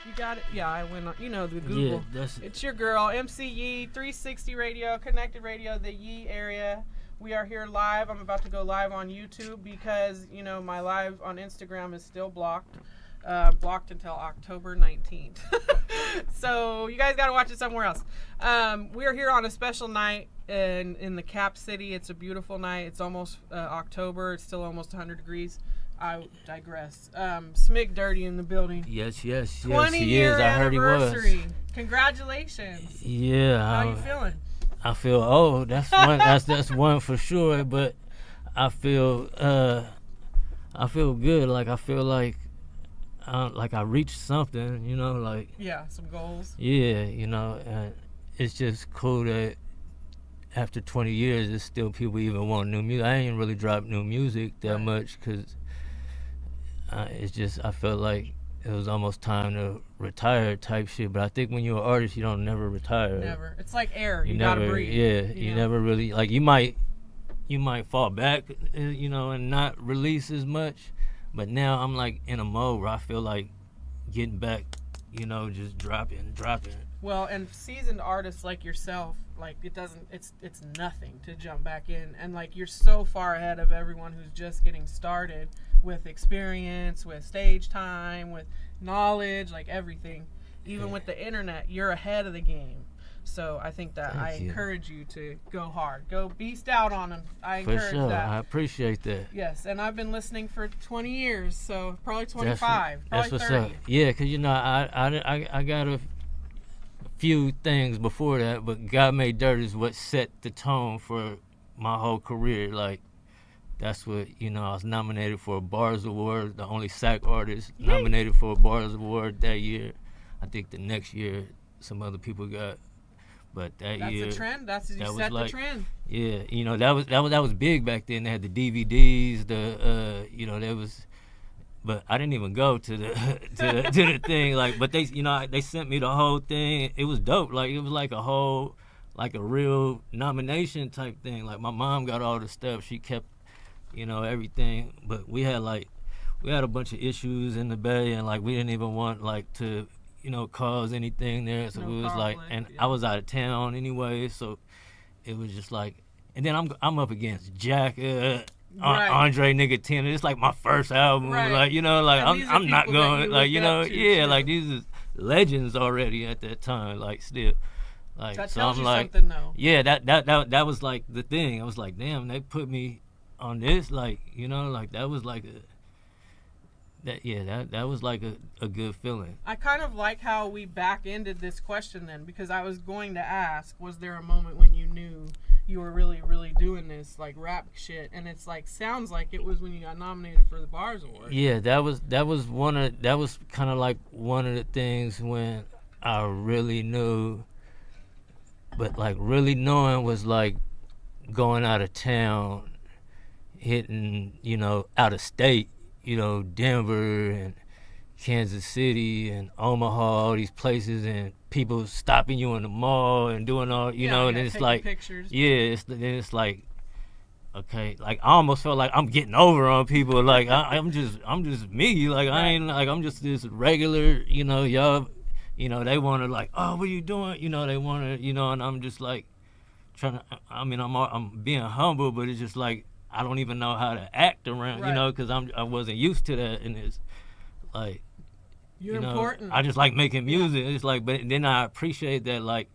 You got it? Yeah, I went on, the Google. Yeah, that's It's your girl, MCE 360 Radio, Connected Radio, the Yee area. We are here live. I'm about to go live on YouTube because, my live on Instagram is still blocked. Blocked until October 19th. So you guys got to watch it somewhere else. We're here on a special night in the Cap City. It's a beautiful night. It's almost October. It's still almost 100 degrees. I digress. Smigg Dirtee in the building. yes, he 20-year is. I heard he was. anniversary. Congratulations. Yeah. How you feeling? I feel old. That's one. that's one for sure. But I feel good. Like I feel like I reached something. Yeah, some goals. Yeah, and it's just cool that after 20 years, there's still people even want new music. I ain't really dropped new music that much because it's just I felt like it was almost time to retire type shit. But I think when you're an artist, you don't never retire. Never. It's like air. You never, gotta breathe. Yeah, you never really like. You might fall back, and not release as much. But now I'm like in a mode where I feel like getting back, just dropping. Well, and seasoned artists like yourself, like it's nothing to jump back in, and like you're so far ahead of everyone who's just getting started with experience, with stage time, with knowledge, like everything. Even with the internet, you're ahead of the game. So I think that I encourage you to go hard, go beast out on them. I encourage For sure, that. I appreciate that. Yes, and I've been listening for 20 years, so probably 25, that's probably what's 30. up. Yeah, cause I got a few things before that, but God Made Dirt is what set the tone for my whole career. Like that's what I was nominated for a Bars Award, the only SAC artist nominated for a Bars Award that year. I think the next year some other people got, but that's year the trend. That's you that set was the trend. Yeah, that was big back then. They had the DVDs, there was. But I didn't even go to the to the thing. Like, but they sent me the whole thing. It was dope. Like it was like a real nomination type thing. Like my mom got all the stuff. She kept, everything. But we had a bunch of issues in the Bay, and like we didn't even want like to, cause anything there. So it was like, and I was out of town anyway. So it was just like, and then I'm up against Jack. Andre nigga 10. It's like my first album. Like, I'm not going like, like these is legends already at that time, like still. Like that so tells I'm you like something though. Yeah, that was like the thing. I was like, damn, they put me on this, like, like that was like that was like a good feeling. I kind of like how we back-ended this question then, because I was going to ask, was there a moment when you knew you were really, really doing this like rap shit? And it's like sounds like it was when you got nominated for the Bars Award. Yeah, that was kind of like one of the things when I really knew. But like really knowing was like going out of town, hitting, out of state, Denver and Kansas City and Omaha, all these places, and people stopping you in the mall and doing all, and it's like, pictures. It's like, okay, like I almost felt like I'm getting over on people. Like I'm just me. Like I ain't like I'm just this regular, y'all, they want to like, oh, what are you doing? They want to, and I'm just like trying to. I mean, I'm being humble, but it's just like I don't even know how to act around, because I wasn't used to that, and it's like. You're important. I just like making music. It's like, but then I appreciate that. Like,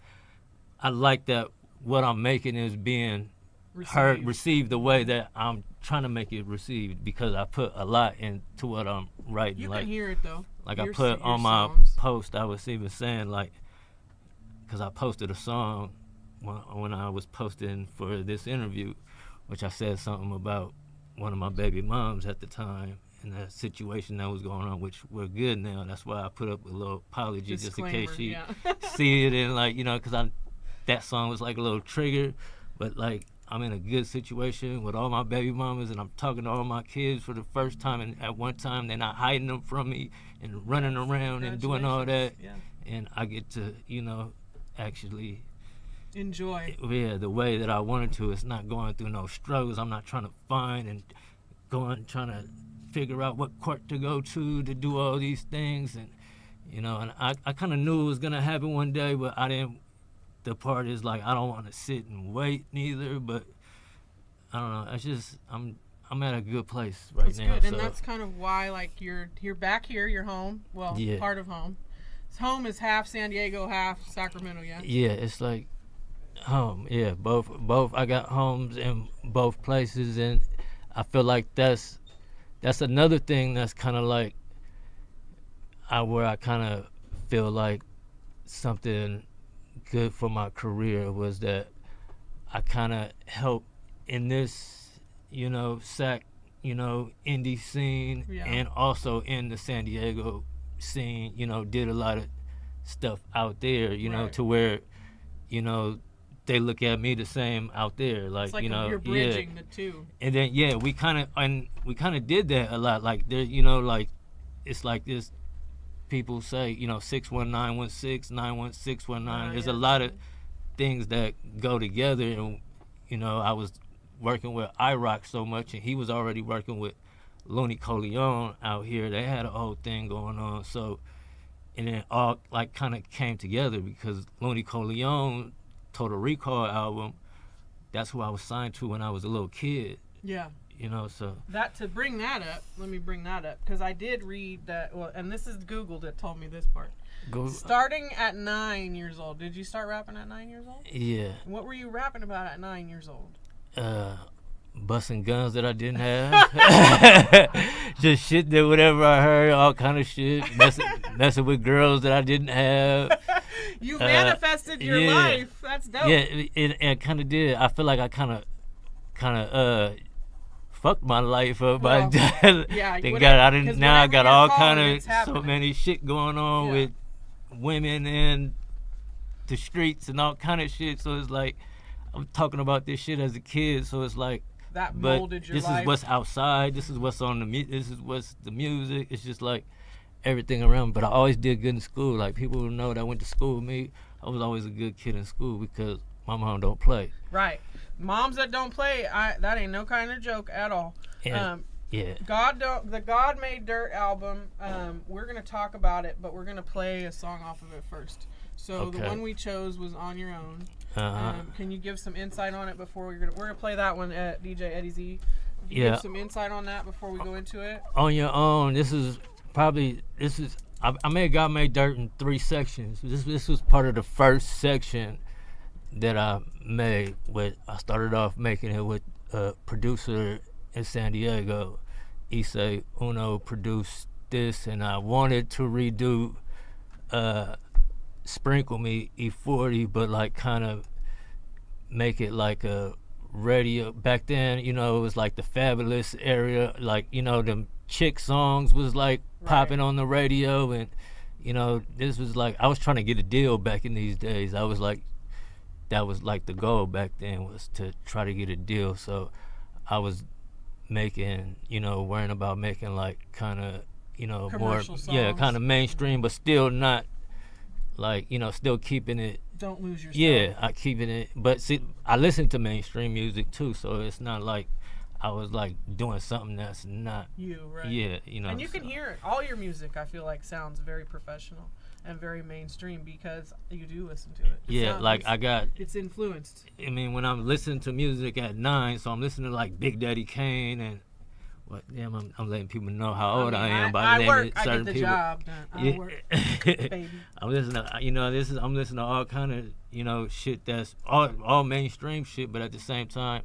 I like that what I'm making is being received the way that I'm trying to make it received, because I put a lot into what I'm writing. You like, can hear it though. Like I put on my post, I was even saying like, because I posted a song when I was posting for this interview, which I said something about one of my baby moms at the time. And that situation that was going on, which we're good now. That's why I put up a little apology just in case she see it, and like, because that song was like a little trigger, but like I'm in a good situation with all my baby mamas, and I'm talking to all my kids for the first time, and at one time they're not hiding them from me and running around and doing all that, and I get to actually enjoy the way that I wanted to. It's not going through no struggles. I'm not trying to find and trying to figure out what court to go to do all these things, and you know, and I kind of knew it was gonna happen one day, but I didn't. The part is like I don't want to sit and wait neither, but I don't know. It's just I'm at a good place right That's now. good, so. and that's kind of why like you're back here, you're home. Well, Yeah. part of home. Home is half San Diego, half Sacramento. Yeah. Yeah, it's like home. Yeah, both. I got homes in both places, and I feel like that's another thing that's kind of like where I kind of feel like something good for my career was that I kind of helped in this, you know, indie scene, Yeah. and also in the San Diego scene, you know, did a lot of stuff out there, you know, Right. to where, you know, they look at me the same out there, like, It's like you know, you're bridging the two. And then we kind of did that a lot, like there, you know, like it's like this. People say, you know, 61916, 91619. There's a lot of things that go together, and you know, I was working with iRock so much, and he was already working with Looney Coleon out here. They had a whole thing going on, so and it all like kind of came together because Looney Coleon Total Recall album. That's who I was signed to when I was a little kid. Yeah. You know, so that to bring that up, let me bring that up because I did read that. Well, and this is Google that told me this part. Starting at 9 years old, did you start rapping at 9 years old? Yeah. What were you rapping about at 9 years old? Busting guns that I didn't have. Just shit that whatever I heard, all kind of shit. Messing with girls that I didn't have. You manifested your life. That's dope. Yeah, it kind of did. I feel like I kind of fucked my life up by that. Yeah, I got all kind of so happening. many shit going on with women and the streets and all kind of shit. So it's like I'm talking about this shit as a kid. So it's like that molded your this life. Is what's outside. This is what's on this is what's the music. It's just like everything around. But I always did good in school. Like people who know that went to school with me, I was always a good kid in school because my mom don't play. Right. Moms that don't play, that ain't no kind of joke at all. And, yeah. The God Made Dirt album, we're going to talk about it, but we're going to play a song off of it first. So the one we chose was On Your Own. Can you give some insight on it before we're gonna play that one at DJ Eddie Z? Can you give some insight on that before we go into it? On Your Own, I made God Made Dirt in 3 sections. This was part of the first section that I made. I started off making it with a producer in San Diego. Issei Uno produced this, and I wanted to redo Sprinkle Me E40, but like kind of make it like a radio. Back then, you know, it was like the Fabulous area, like, you know, them chick songs was like popping on the radio, and you know, this was like I was trying to get a deal back in these days. I was like, that was like the goal back then, was to try to get a deal. So I was making, you know, worrying about making like kind of, you know, commercial more, songs. kind of mainstream, but still not like, you know, still keeping it. Don't lose yourself. Yeah, I keeping it. But see, I listen to mainstream music too, so it's not like I was like doing something that's not you, right? Yeah, you know. And you can hear it. All your music, I feel like, sounds very professional and very mainstream because you do listen to it. It's influenced. I mean, when I'm listening to music at 9, so I'm listening to like Big Daddy Kane and I'm letting people know how old I am by naming certain people. I work, baby. I'm listening to, you know, I'm listening to all kind of, you know, shit that's all mainstream shit, but at the same time,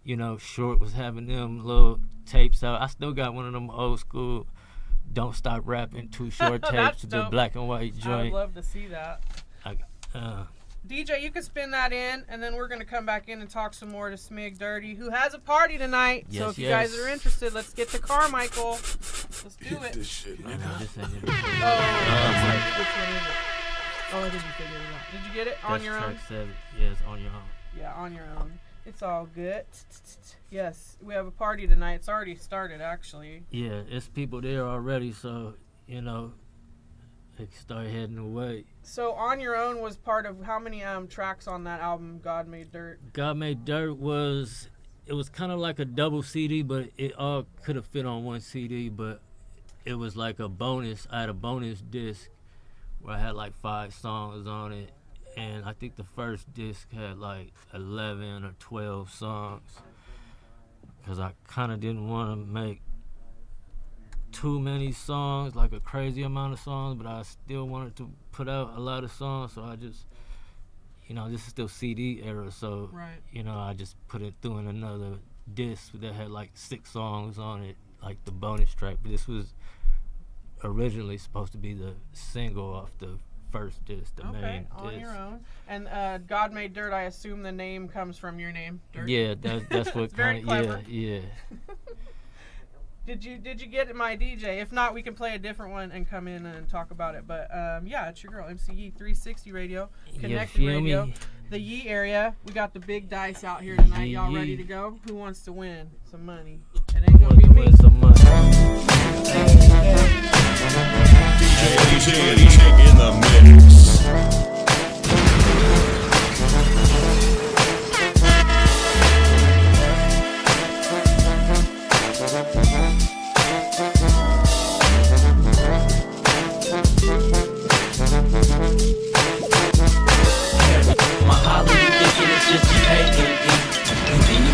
you know, Short was having them little tapes out. I still got one of them old school Don't Stop Rapping Too Short tapes, the black and white joint. I would love to see that. DJ, you can spin that in, and then we're going to come back in and talk some more to Smigg Dirtee, who has a party tonight. Yes, so if you guys are interested, let's get to Carmichael. Let's do it. This shit, man. Which one is it? Oh, I think you figured it out. Did you get it? On Your Own? Track 7. Yes, On Your Own. Yeah, On Your Own. It's all good. Yes, we have a party tonight. It's already started, actually. Yeah, it's people there already, so, you know, they can start heading away. So On Your Own was part of how many tracks on that album, God Made Dirt? God Made Dirt was kind of like a double CD, but it all could have fit on one CD, but it was like a bonus. I had a bonus disc, where I had like 5 songs on it, and I think the first disc had like 11 or 12 songs, because I kind of didn't want to make too many songs, like a crazy amount of songs, but I still wanted to put out a lot of songs, so I just, this is still CD era, so, I just put it through in another disc that had like 6 songs on it, like the bonus track, but this was originally supposed to be the single off the first disc, the main disc. On your own. And God Made Dirt, I assume the name comes from your name, Dirt? Yeah, that's what kind of, yeah. Did you get my DJ? If not, we can play a different one and come in and talk about it. But it's your girl, MCE 360 Radio, Connected Radio, me? The Yee area. We got the big dice out here tonight. Y'all ready to go? Who wants to win some money? It ain't gonna be me. Win some money. DJ in the mix.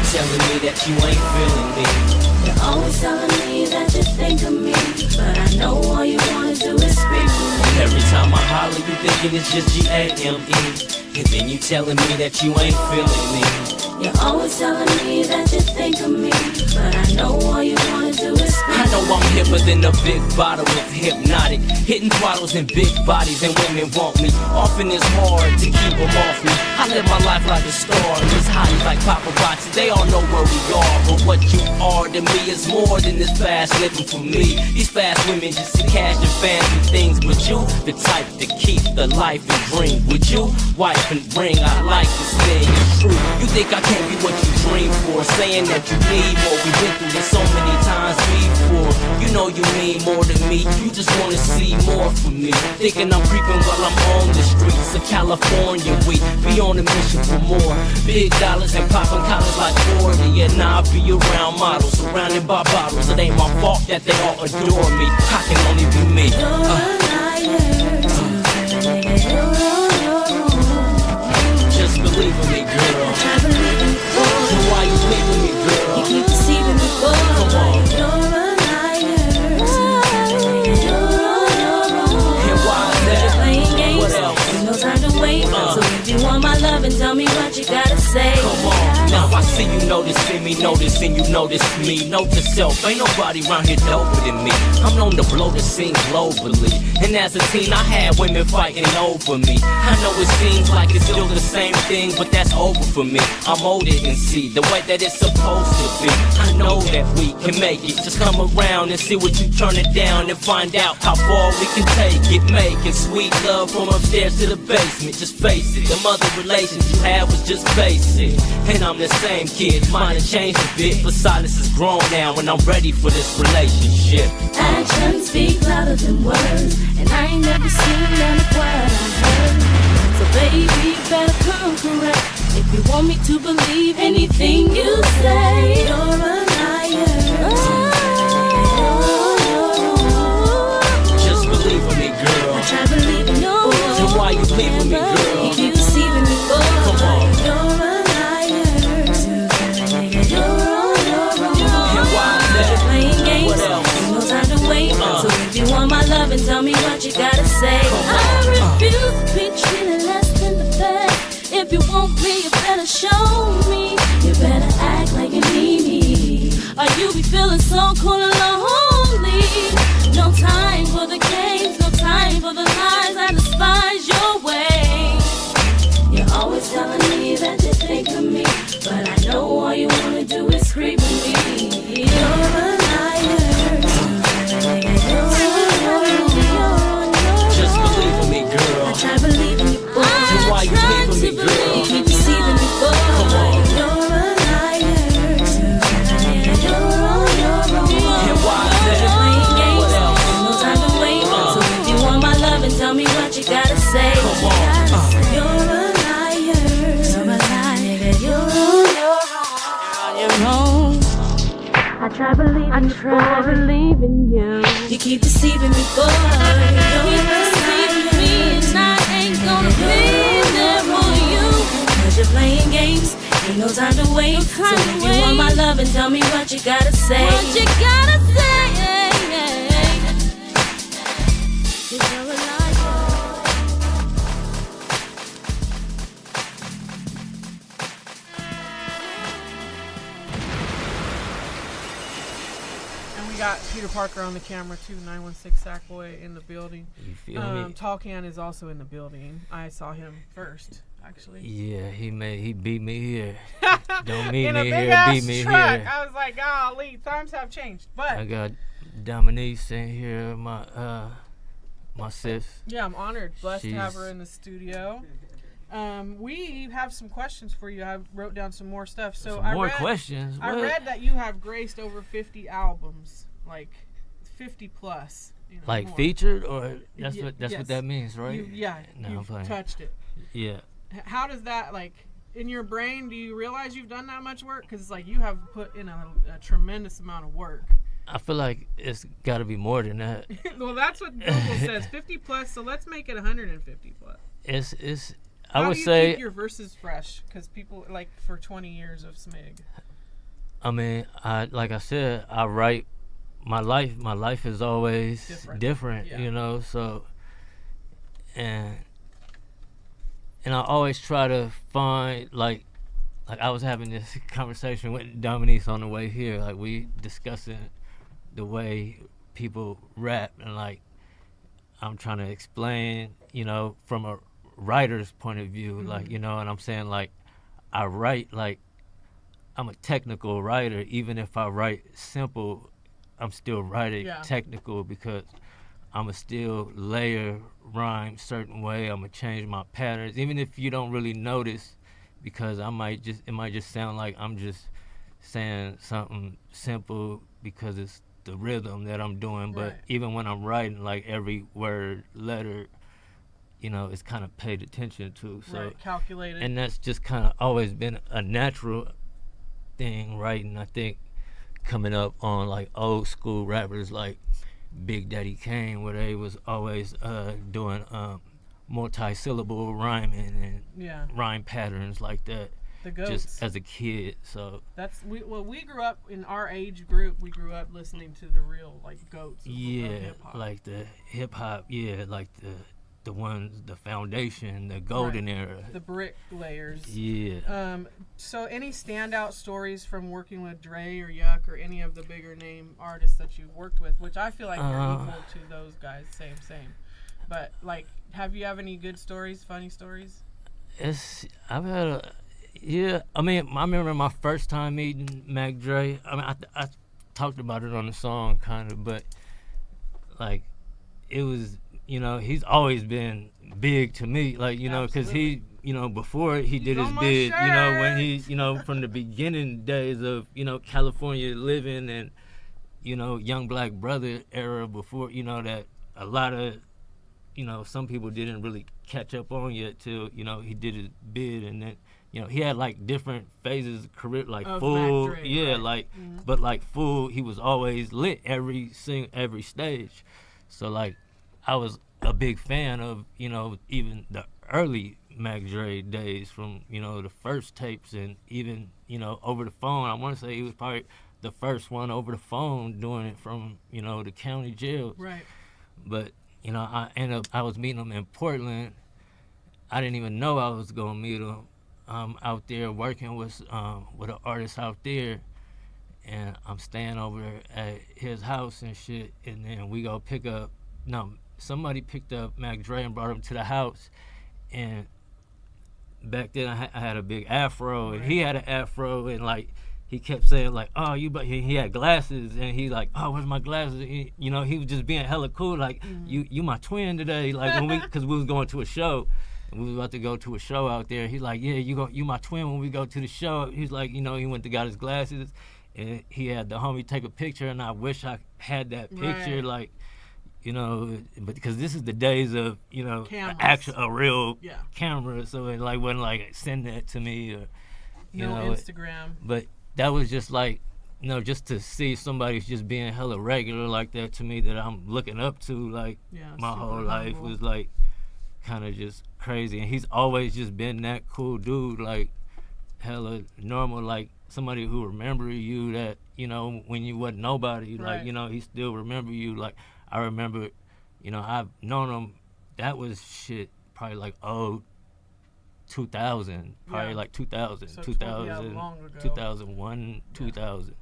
Telling me that you ain't feeling me. You're always telling me that you think of me, but I know all you wanna do is scream for me. Every time I holler, you thinking it's just G-A-M-E, and then you telling me that you ain't feeling me. You're always telling me that you think of me, but I know all you wanna do is scream. I know I'm hipper than a big bottle of hypnotic, hitting throttles and big bodies, and women want me. Often it's hard to keep them off me. I live my life like a star, these hotties like paparazzi, they all know where we are. But what you are to me is more than this fast living for me. These fast women just see cash and fancy things, but you, the type to keep the life and dream. With you, wife and ring, I like this thing, it's true. You think I can't be what you dream for, saying that you need more. We went through this so many times before. You know you mean more to me, you just wanna see more from me. Thinking I'm creeping while I'm on the streets of California. We be on a mission for more big dollars and popping collars like 40. And now I be around models, surrounded by bottles. It ain't my fault that they all adore me. I can only be me. Just believe in me, girl. So why you leaving me, girl? You keep deceiving me, boy. Come on. You're a liar. And why is that? Playing games. What else? There's no time to wait. So if you want my love and tell me what you gotta say. Come on. Now I see you noticing me, noticing you notice me. Note to self, ain't nobody around here doper than me. I'm known to blow the scene globally. And as a teen, I had women fighting over me. I know it seems like it's still the same thing, but that's over for me. I'm older and see the way that it's supposed to be. I know that we can make it. Just come around and see what you turn it down and find out how far we can take it. Making sweet love from upstairs to the basement. Just face it, the other relations you had was just basic. And I'm the same kid, mine has changed a bit, but silence is grown now and I'm ready for this relationship. Actions speak louder than words, and I ain't never seen none of what I heard. So baby, you better come correct if you want me to believe anything you say. You're a liar. Just believe in me, girl. I try believing you. So why you leaving me, girl? You keep deceiving me, boy. Come on. You're a liar. And why is that? Playing games. What else? There's no time to wait. So if you want my love and tell me what you gotta say. I refuse to be treated less than the best. If you want me, you better show me. You better act like you need me, or you be feeling so cool and lonely. No time for the games, no time for the lies. I despise your ways. You're always telling me that you think of me, but I know all you wanna do is creep with me. You're a liar. Just believe in me, girl. I try believing you, boy. So why you leaving me, girl? You keep deceiving me, boy. Come on. You're a liar. And why is that? Playing games. What else? There's no time to wait. So if you want my love and tell me what you gotta say. Come on. You're a liar. You're a liar. You're wrong. I try believing you. You keep deceiving me, boy. You keep deceiving me. So if you want my love, and tell me what you gotta say. What you gotta say. 'Cause you're a liar. And we got Peter Parker on the camera too, 916 Sackboy in the building. You feel me? Tall Can is also in the building. I saw him first, actually. Yeah, he beat me here. Don't meet In a me big here, ass beat me truck. here. I was like, golly, times have changed. I But got Dominique in here, my sis. yeah, I'm honored, blessed to have her She's- in the studio. We have some questions for you. I wrote down some more stuff. So Some more questions. I What? read that you have graced over 50 albums, like 50 plus. You know, Like more. featured, or that's Ye- what yes. that means, right? Yeah, No, I'm you've playing. touched it. Yeah. How does that, like, in your brain, do you realize you've done that much work? Because it's like you have put in a tremendous amount of work. I feel like it's got to be more than that. Well, that's what Google says, 50 plus. So let's make it 150 plus. It's. How I would do you say. keep your verses fresh? Because people, like, for 20 years of Smigg. I mean, like I said, I write my life. My life is always different, Yeah. you know. So, and I always try to find like I was having this conversation with Dominique on the way here. Like we discussing the way people rap, and like I'm trying to explain, you know, from a writer's point of view, like, you know, and I'm saying like I write like I'm a technical writer. Even if I write simple, I'm still writing technical because I'ma still layer rhyme certain way. I'ma change my patterns, even if you don't really notice, because it might just sound like I'm just saying something simple because it's the rhythm that I'm doing. But even when I'm writing, like every word, letter, you know, it's kind of paid attention to. So Calculated. and that's just kind of always been a natural thing, writing. I think coming up on like old school rappers like Big Daddy Kane, where they was always doing multi-syllable rhyming and rhyme patterns like that. The goats. Just as a kid, so That's we grew up in our age group. We grew up listening to the real like goats. Of hip-hop. like the hip hop, like the ones, the foundation, the golden era, the brick layers. Yeah. So any standout stories from working with Dre or Yuck or any of the bigger name artists that you've worked with, which I feel like you're equal to those guys, same. But like, have you have any good stories, funny stories? I've had I mean, I remember my first time meeting Mac Dre. I mean, I talked about it on the song kind of, but like it was, you know, he's always been big to me, like, you know, because he, you know, before he did his bid, you know, when he, you know, from the beginning days of, you know, California living and, you know, Young Black Brother era, before, you know, that a lot of, you know, some people didn't really catch up on yet till, you know, he did his bid. And then, you know, he had like different phases of career, like of Full, Mac Dre, right. like, but like Full, he was always lit every stage. So like, I was a big fan of, you know, even the early Mac Dre days, from, you know, the first tapes, and even, you know, over the phone. I want to say he was probably the first one over the phone doing it from, you know, the county jails. Right. But, you know, I was meeting him in Portland. I didn't even know I was gonna meet him. Out there working with an artist out there, and I'm staying over at his house and shit, and then we go pick up. No, somebody picked up Mac Dre and brought him to the house, and back then I had a big afro, and he had an afro, and like he kept saying like, oh, he had glasses, and he like, oh, where's my glasses? And, you know, he was just being hella cool, like, you my twin today, like, when because we was going to a show. And we was about to go to a show out there. He's like, yeah, you my twin when we go to the show. He's like, you know, he went to got his glasses, and he had the homie take a picture, and I wish I had that picture, like, you know, but because this is the days of, you know, a real camera, so it like wasn't like send that to me or, you know, Instagram. But that was just like, you know, just to see somebody just being hella regular like that to me, that I'm looking up to, like, my whole life was like kind of just crazy. And he's always just been that cool dude, like hella normal, like somebody who remember you that, you know, when you wasn't nobody, like, Right. you know, he still remember you. Like, I remember, you know, I've known him, that was shit, probably like, 2000, probably Yeah. like 2000, So 2000, long ago. 2001, 2000.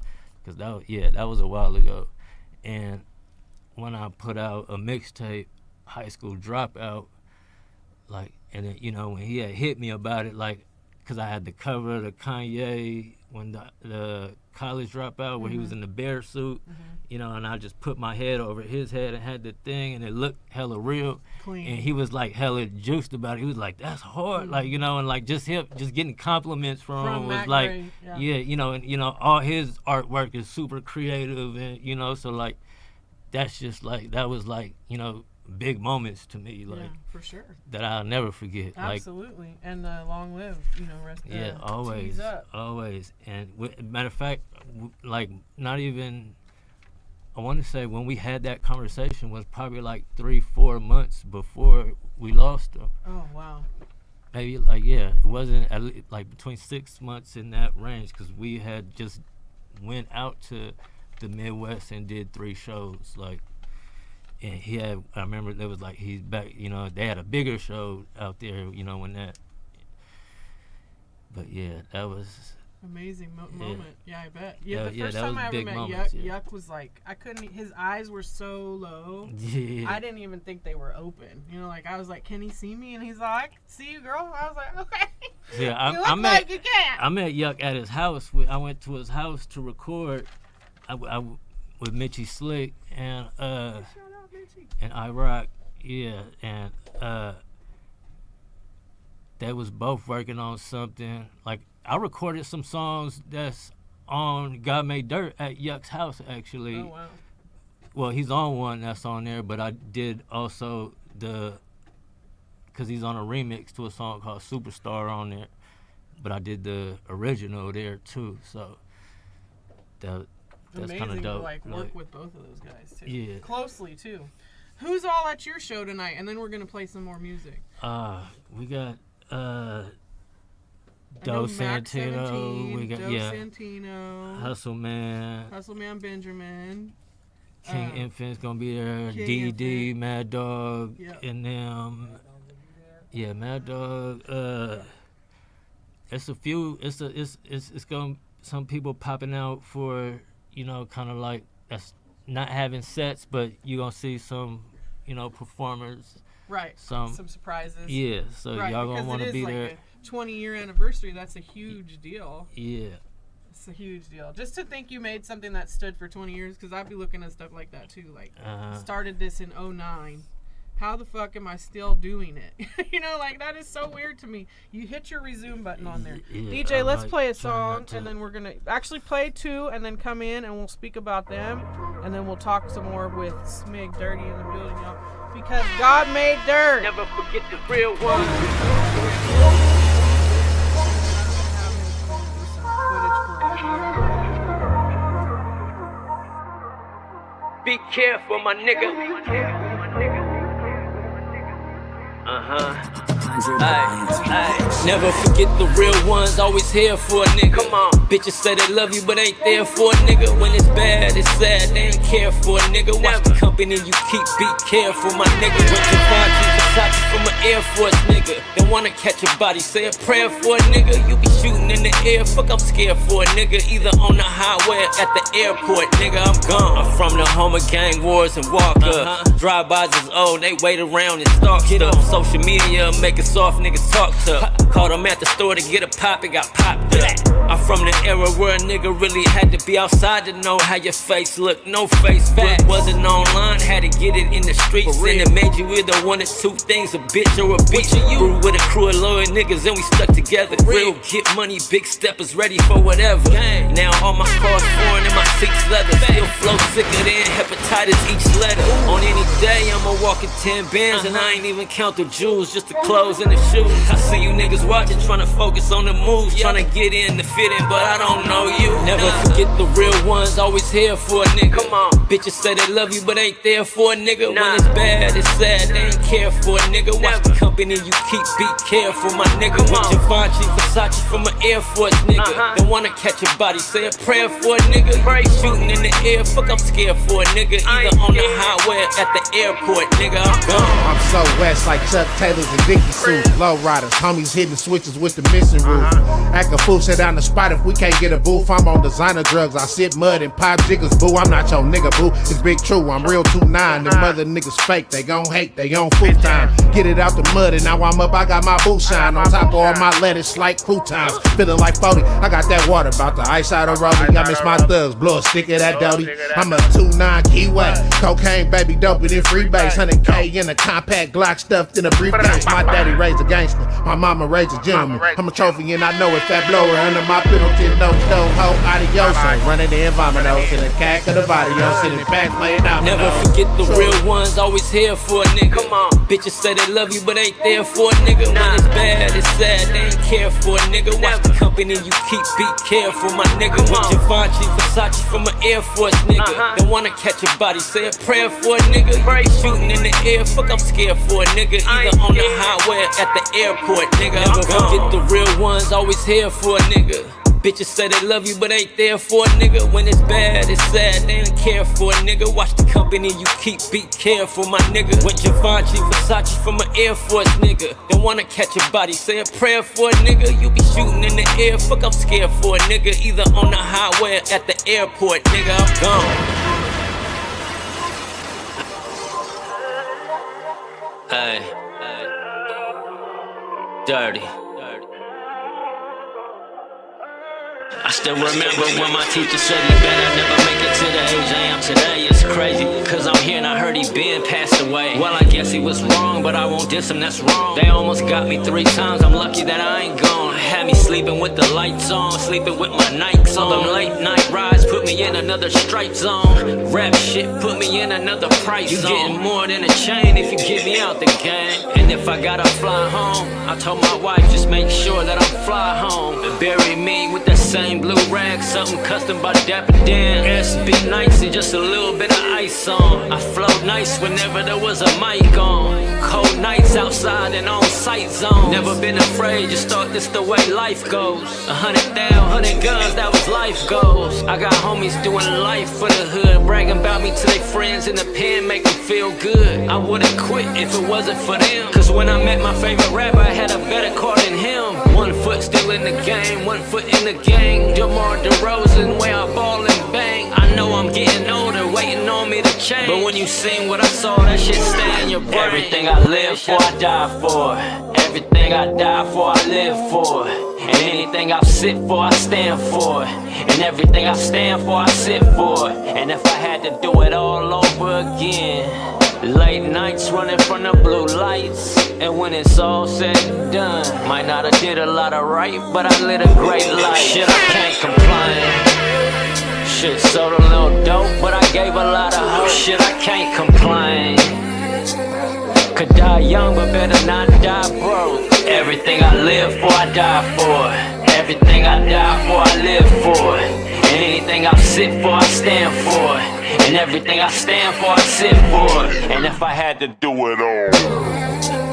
Because that was a while ago. And when I put out a mixtape, High School Dropout, like, and then, you know, when he had hit me about it, like, because I had the cover of the Kanye when the college dropout where he was in the bear suit, you know, and I just put my head over his head and had the thing, and it looked hella real. Clean. And he was like hella juiced about it. He was like, "That's hard," like, you know, and like just getting compliments from him was Matt like, Gray, yeah, you know, and you know, all his artwork is super creative, and you know, so like, that's just like that was like, you know, big moments to me, like for sure. that I'll never forget. Absolutely. And long live, you know, rest Yeah, always, tease up. always. And matter of fact, like not even, I want to say when we had that conversation was probably like 3-4 months before we lost him. Oh, wow. Maybe like, yeah, it wasn't like between 6 months in that range, because we had just went out to the Midwest and did 3 shows, like. And he had, I remember there was like, he's back, you know, they had a bigger show out there, you know, when that. But yeah, that was. Amazing moment. Yeah, I bet. Yeah, Yeah, the yeah, first that time was I ever big met moments, Yuck, yeah. Yuck was like, I couldn't, his eyes were so low. Yeah. I didn't even think they were open. You know, like I was like, can he see me? And he's like, I can see you, girl. I was like, okay. Yeah, You look like you can. I met Yuck at his house. I went to his house to record with Mitchie Slick and Shout out, Mitchie. and Iraq, yeah, and they was both working on something. Like I recorded some songs that's on God Made Dirt at Yuck's house, actually. Oh, wow. Well, he's on one that's on there, but I did also because he's on a remix to a song called Superstar on there, but I did the original there too, so that's Amazing kind of dope. to like work with both of those guys too. Yeah. Closely too. Who's all at your show tonight? And then we're gonna play some more music. We got I know Doe Mac Santino, 17, we got Doe yeah, Santino, Hustle Man, Hustleman Benjamin, King Infant's gonna be there, King DD, Infant. Mad Dog, Yep. and them. Yeah, Mad Dog. It's a few. It's gonna some people popping out for, you know, kind of like that's not having sets, but you gonna see some, you know, performers. right? Some surprises. Yeah, so right, y'all gonna want to be like there. A 20-year anniversary. That's a huge deal. Yeah. It's a huge deal. Just to think you made something that stood for 20 years, because I'd be looking at stuff like that too. Like, started this in 2009. How the fuck am I still doing it? You know, like, that is so weird to me. You hit your resume button on there. Yeah, DJ, I'm let's like play a trying not song, to- and then we're going to actually play 2, and then come in, and we'll speak about them, and then we'll talk some more with Smigg Dirtee in the building, y'all. Because God made dirt. Never forget the real one. Be careful, my nigga. Never forget the real ones, always here for a nigga. Come on. Bitches say they love you, but ain't there for a nigga. When it's bad, it's sad, they ain't care for a nigga. Watch the company you keep, be careful, my nigga. When Javante Versace from an Air Force nigga. They wanna catch a body, say a prayer for a nigga. You be shooting in the air, fuck, I'm scared for a nigga. Either on the highway or at the airport, nigga, I'm gone. I'm from the home of gang wars and walk-ups. Drive-bys is old, they wait around and stalk stuff. Social media make it soft niggas talk tough. Caught them at the store to get a pop, it got popped up. I'm from the era where a nigga really had to be outside to know how your face looked. No Facebook wasn't online, had to get it in the streets. And it made you either one or two things, a bitch or a beach. Grew with a crew of loyal niggas and we stuck together. Real get money, big steppers ready for whatever. Now all my cars foreign and my seats leather. Still flow sicker than hepatitis each letter. On any day I'ma walk in 10 bands and I ain't even count the jewels, just the clothes and the shoes. I see you niggas watching, trying to focus on the moves, trying to get in the fit in, but I don't know you. Never forget the real ones, always here for a nigga. Come on. Bitches say they love you, but ain't there for a nigga. When it's bad, it's sad, they ain't care for a nigga. Watch the company you keep, be careful, my nigga. With Givenchy, Versace from an Air Force nigga. Don't wanna catch a body, say a prayer for a nigga. Shooting in the air, fuck, I'm scared for a nigga. Either on the highway or at the airport, nigga. I'm gone. I'm so west like Chuck Taylors and Dickie suits. Low riders, homies hitting switches with the missing roof. Act a fool, sit down the spot if we can't get a booth. I'm on designer drugs, I sip mud and pop jiggers, boo. I'm not your nigga, boo. It's big true, I'm real 2-9. Them mother niggas fake, they gon' hate, they on full time. Get it out the mud and now I'm up, I got my boot shine. On top of all my lettuce like croutons. Feeling like 40, I got that water, about the ice out of rolling. I miss my thugs, blow a stick of that doty. I'm a 2-9 Key West. Cocaine, baby, dopey, then free base. 100K in a compact Glock stuffed in a briefcase. My daddy raised a gangster, my mama raised a gentleman. I'm a trophy and I know it, fat blower under my penalty. No, ho, adios. Running the environment, in the cack of the body, sitting back, playing out. Never forget the real ones, always here for a nigga. Come on. Bitches say they love you, but ain't there for a nigga. When it's bad, it's sad, they ain't care for a nigga. Watch the company you keep, be careful, my nigga. With Givenchy, Versace from an Air Force nigga. Don't wanna catch a body, say a prayer for a nigga. Shooting in the air, fuck, I'm scared for a nigga. Either on the highway or at the airport, nigga. Never forget the real ones, always here for a nigga. Bitches say they love you, but ain't there for a nigga. When it's bad, it's sad, they ain't care for a nigga. Watch the company you keep, be careful, my nigga. With Givenchy, Versace from an Air Force nigga. Don't wanna catch a body, say a prayer for a nigga. You be shooting in the air, fuck, I'm scared for a nigga. Either on the highway or at the airport, nigga, I'm gone. Hey, dirty. I still remember when my teacher said he bet I'd never make it to the age I am today. It's crazy, cause I'm here and I heard he been passed away. Well, I guess he was wrong, but I won't diss him, that's wrong. They almost got me 3 times, I'm lucky that I ain't gone. Had me sleeping with the lights on, sleeping with my Nikes on. Them late night rides put me in another stripe zone. Rap shit put me in another price zone. You getting more than a chain if you get me out the game. And if I gotta fly home, I told my wife just make sure that I fly home. And bury me with that same blue rag, something custom by Dapper Dan. SB nice and just a little bit of ice on. I flow nice whenever there was a mic on. Cold nights outside and on sight zone. Never been afraid, just thought this the way life goes. 100,000 guns, that was life goals. I got homies doing life for the hood, bragging about me to their friends in the pen, make them feel good. I wouldn't quit if it wasn't for them. Cause when I met my favorite rapper, I had a better car than him. 1 foot still in the game, 1 foot in the gang. DeMar DeRozan, where I ball and bang. I know I'm getting older, waiting on me to change. But when you seen what I saw, that shit stay in your brain. Everything I live for, I die for. Everything I die for, I live for. And anything I sit for, I stand for. And everything I stand for, I sit for. And if I had to do it all over again, late nights running from the blue lights. And when it's all said and done, might not have did a lot of right, but I lit a great life. Shit, I can't complain. Shit, sold a little dope, but I gave a lot of hope. Shit, I can't complain. Could die young, but better not die broke. Everything I live for, I die for. Everything I die for, I live for. And anything I sit for, I stand for. And everything I stand for, I sit for. And if I had to do it all,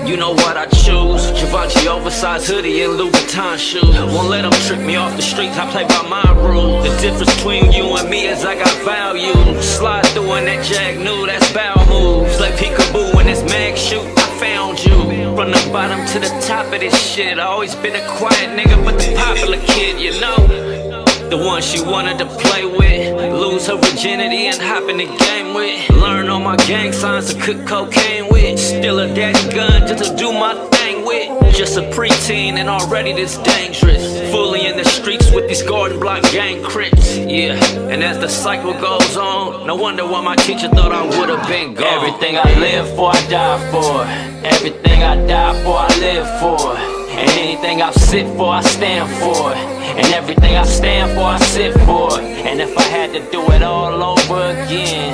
you know what I choose. Givenchy oversized hoodie and Louboutin shoes. Won't let them trick me off the streets, I play by my rules. The difference between you and me is I got value. Slide through in that jag new, that's bow moves. Like peekaboo in this mag shoot, I found you. From the bottom to the top of this shit, I always been a quiet nigga, but the popular kid, you know. The one she wanted to play with, lose her virginity and hop in the game with. Learn all my gang signs to cook cocaine with. Steal a daddy gun just to do my thing with. Just a preteen and already this dangerous. Fully in the streets with these garden block gang crits. Yeah, and as the cycle goes on, no wonder why my teacher thought I would've been gone. Everything I live for, I die for. Everything I die for, I live for. And anything I sit for, I stand for. And everything I stand for, I sit for. And if I had to do it all over again,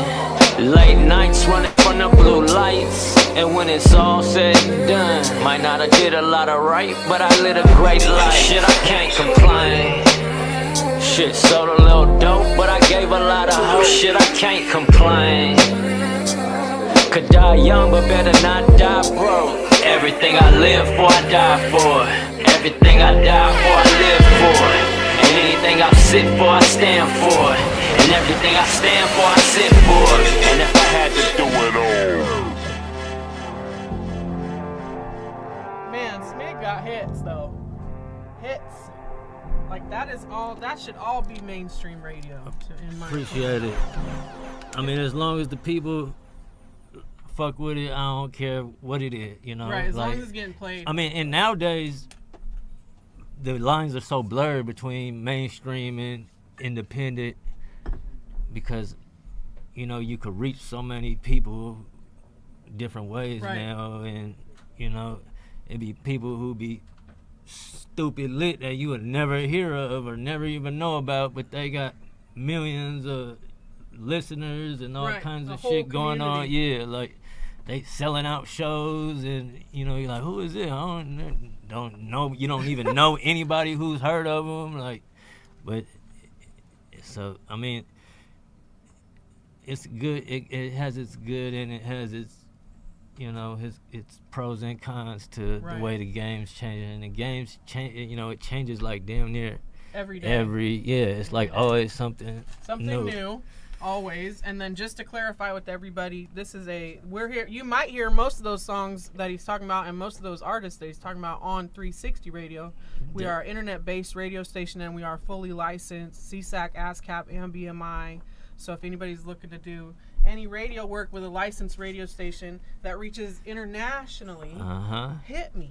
late nights running from the blue lights. And when it's all said and done, might not have did a lot of right, but I lit a great life. Shit, I can't complain. Shit, sold a little dope, but I gave a lot of hope. Shit, I can't complain. Could die young, but better not die broke. Everything I live for, I die for. Everything I die for, I live for. And anything I sit for, I stand for. And everything I stand for, I sit for. And if I had to do it all. Man, Smigg got hits though. Hits. Like that should all be mainstream radio. In my Appreciate it. I mean, as long as the people fuck with it, I don't care what it is, you know. Right, as like, long as it's getting played. I mean, and nowadays the lines are so blurred between mainstream and independent because, you know, you could reach so many people different ways now, and you know, it'd be people who be stupid lit that you would never hear of or never even know about, but they got millions of listeners and all kinds of shit going on. Yeah, like they selling out shows, and you know, you're like, who is it? I don't know. You don't even know anybody who's heard of them. Like, but so I mean, it's good. It has its good and it has its, you know, its pros and cons to the way the game's changing. And the game's change, you know, it changes like damn near every day. It's like always something new. Always. And then just to clarify with everybody, we're here. You might hear most of those songs that he's talking about and most of those artists that he's talking about on 360 Radio. We are an internet-based radio station, and we are fully licensed, CSAC, ASCAP, and BMI. So if anybody's looking to do any radio work with a licensed radio station that reaches internationally, hit me.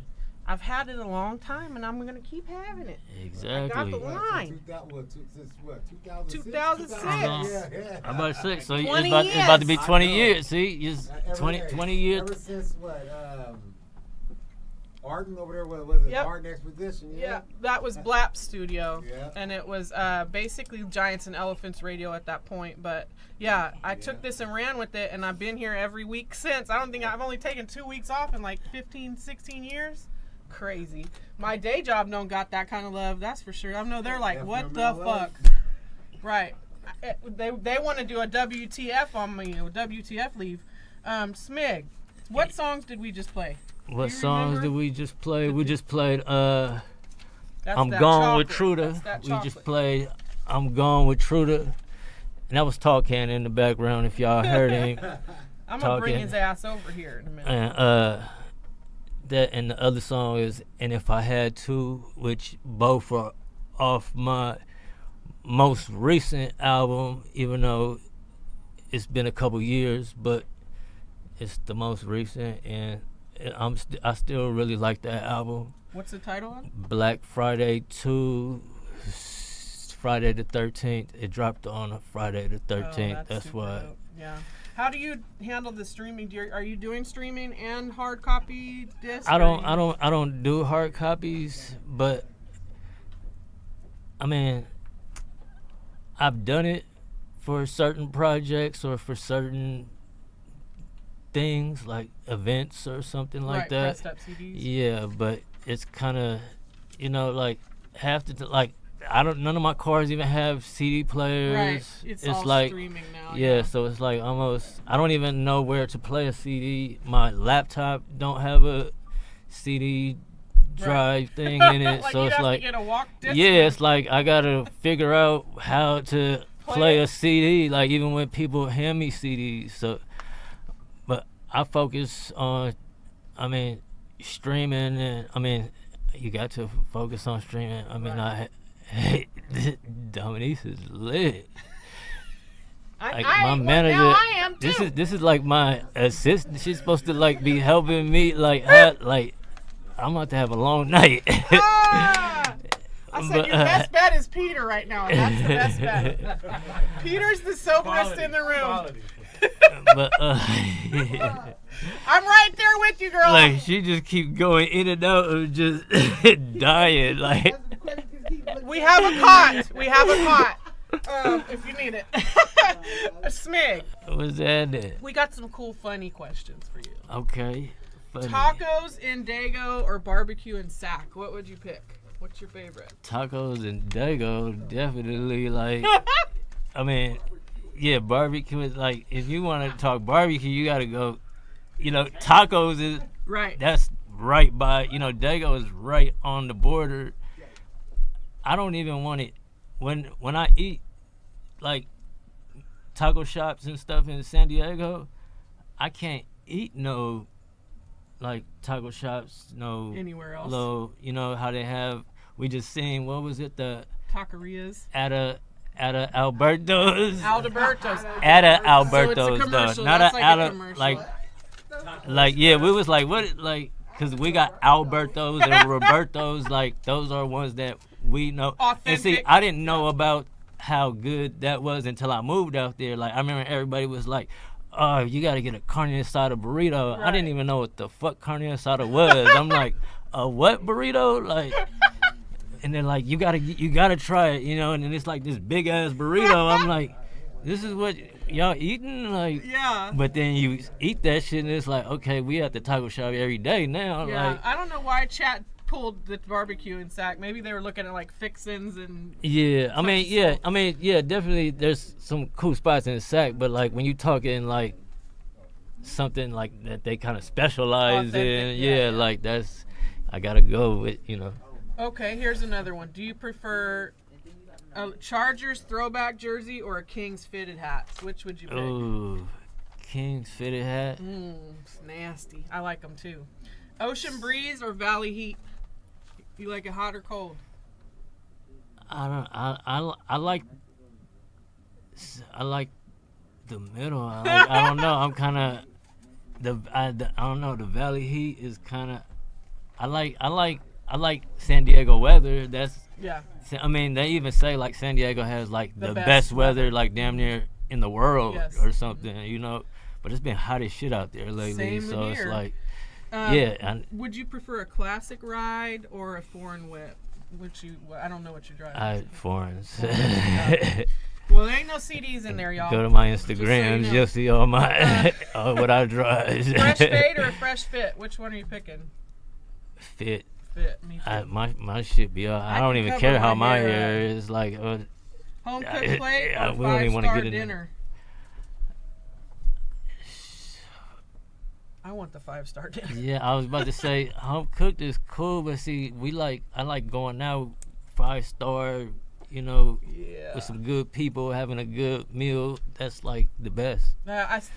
I've had it a long time, and I'm going to keep having it. Exactly. I got the line. Since what, 2006? 2006. Yeah. I'm about to say, so it's 20 about to be years. 20 years. See, it's 20 years. Ever since what, Arden over there, what was it? Arden Expedition? Yeah, that was Blap Studio. Yeah. And it was basically Giants and Elephants Radio at that point. But yeah, I took this and ran with it, and I've been here every week since. I don't think I've only taken 2 weeks off in like 15, 16 years. Crazy. My day job don't got that kind of love, that's for sure. I know they're like, what the fuck? Right. They want to do a WTF on me, WTF leave. Smigg, what songs did we just play? What songs did we just play? We just played I'm that Gone with chocolate. Truda. That's We that just chocolate. played I'm Gone with Truda. And that was Talkan in the background if y'all heard him. I'm going to bring talking. his ass over here in a minute. And that, and the other song is And If I Had To, which both are off my most recent album, even though it's been a couple years, but it's the most recent, and I still really like that album. What's the title on? Black Friday 2, Friday the 13th. It dropped on a Friday the 13th. That's super why. dope. Yeah. How do you handle the streaming? Are you doing streaming and hard copy disc? I don't do hard copies, but I mean, I've done it for certain projects or for certain things like events or something like that. Pressed up CDs. Yeah, but it's kind of, you know, like none of my cars even have CD players. Right. It's all like streaming now. Yeah, so it's like almost, I don't even know where to play a CD. My laptop don't have a CD drive thing in it, Like so you'd it's have like, to get a walk disc. it's like I gotta figure out how to play a CD, like even when people hand me CDs. So, but I focus on, I mean, streaming, and you got to focus on streaming. Hey, Dominique is lit. Like my manager, I am too. this is like my assistant. She's supposed to like be helping me. Like I'm about to have a long night. I said your best bet is Peter right now. That's the best bet. Peter's the soberest in the room. But I'm right there with you, girl. like she just keep going in and out of just dying. Like We have a cot. If you need it. Smigg, what's that? we got some cool, funny questions for you. Okay. Funny. Tacos in Dago or barbecue in Sac? What would you pick? What's your favorite? Tacos and Dago, definitely. Like, I mean, yeah, barbecue is like, if you want to talk barbecue, you got to go, tacos is, Right. that's right by, Dago is right on the border. I don't even want it, when I eat, like, taco shops and stuff in San Diego, I can't eat no, like, taco shops, no Anywhere else. low, how they have, we just seen, what was it, the Taquerias. at a Alberto's. Alberto's. At a So it's a Alberto's commercial. though, not That's a like a out of commercial. like yeah. We was like what like because we got Alberto's and Roberto's, like those are ones that we know. And see, Authentic. I didn't know about how good that was until I moved out there. Like I remember everybody was like, "Oh, you got to get a carne asada burrito." I didn't Right. even know what the fuck carne asada was. I'm like, a what burrito? Like. And they're like, you gotta try it, and then it's like this big ass burrito. I'm like, this is what y'all eating, like. Yeah. But then you eat that shit, and it's like, okay, we at the taco shop every day now. Yeah. Like, I don't know why chat pulled the barbecue in Sac. Maybe they were looking at like fixins and. yeah, yeah, definitely. There's some cool spots in Sac, but like when you talking like something like that they kind of specialize Authentic, in, yeah. like that's, I gotta go with, Okay, here's another one. Do you prefer a Chargers throwback jersey or a Kings fitted hat? Which would you pick? Ooh, King's fitted hat. It's nasty. I like them too. Ocean breeze or valley heat? You like it hot or cold? I like the middle. I don't know. I'm kind of I don't know. The Valley Heat is kind of. I like San Diego weather. That's. Yeah. I mean, they even say like San Diego has like the best weather, like damn near in the world Yes. or something, But it's been hot as shit out there lately, Same so it's here. like, Would you prefer a classic ride or a foreign whip? I don't know what you're driving. foreigns. Well, there ain't no CDs in there, y'all. Go to my Just so Instagrams, you know. you'll see all my what I drive. Fresh fade or a fresh fit? Which one are you picking? Fit. Fit. Me too. My shit be all. I don't can even cover care how my my hair hair is like. Home cooked plate or we don't even wanna 5-star get in there. dinner? I want the 5-star dinner. Yeah, I was about to say home cooked is cool, but see, I like going out 5-star, Yeah. with some good people having a good meal. That's like the best.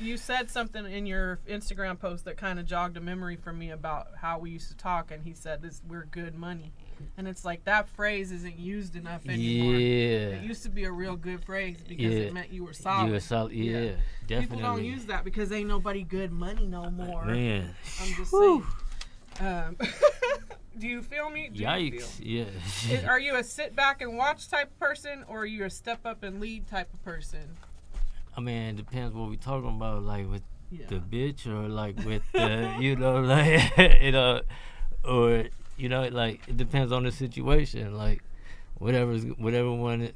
You said something in your Instagram post that kind of jogged a memory for me about how we used to talk, and he said we're good money. And it's like that phrase isn't used enough anymore. Yeah. It used to be a real good phrase because Yeah. it meant you were solid. You were solid. Yeah, definitely. People don't use that because ain't nobody good money no more. Man. I'm just Whew. saying. Do you feel me? Do you Yikes. feel- Yeah. Are you a sit back and watch type of person, or are you a step up and lead type of person? I mean, it depends what we talking about, like with Yeah. the bitch or like with the, or like it depends on the situation, like whatever one